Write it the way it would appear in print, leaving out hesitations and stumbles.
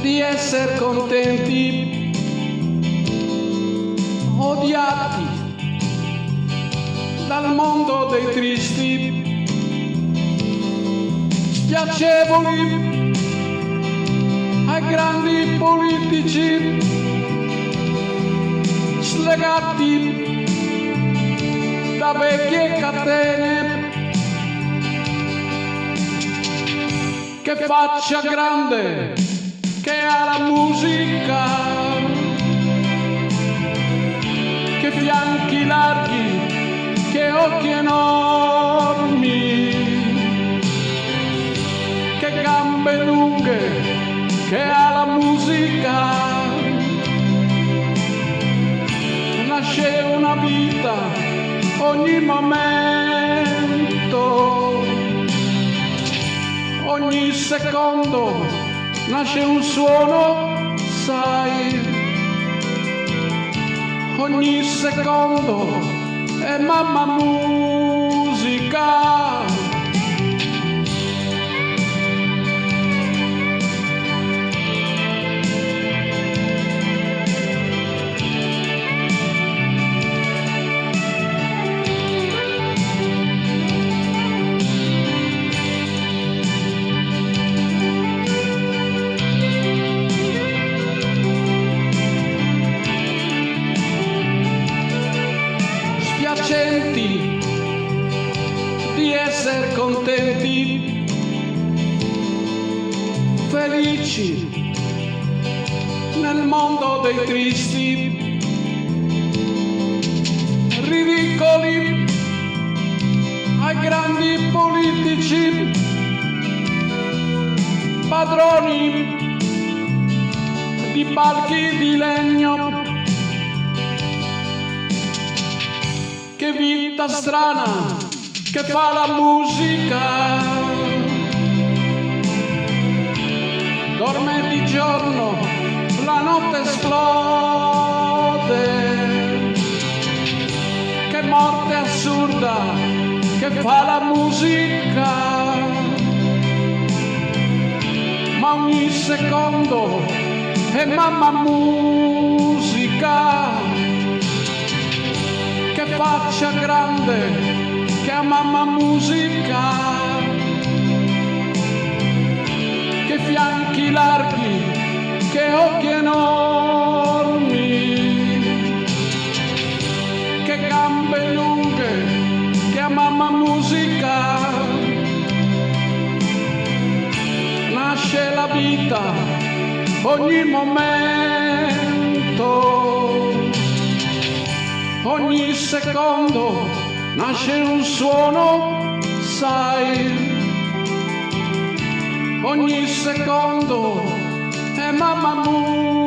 di essere contenti, odiati dal mondo dei tristi, spiacevoli ai grandi politici, slegati da vecchie catene. Che faccia grande che ha la musica, che fianchi larghi, che occhi enormi, che gambe lunghe che ha la musica. Nasce una vita ogni momento, ogni secondo nasce un suono, sai, ogni secondo è mamma musica. Spiacenti di essere contenti, felici nel mondo dei tristi, ridicoli ai grandi politici, padroni di palchi di legno. Che vita strana che fa la musica, dorme di giorno, la notte esplode. Che morte assurda che fa la musica, ma ogni secondo è mamma musica. Che faccia grande che ha mamma musica, che fianchi larghi, che occhi enormi, che gambe lunghe che ha mamma musica. Nasce la vita ogni momento, ogni secondo nasce un suono, sai, ogni secondo è mamma musica.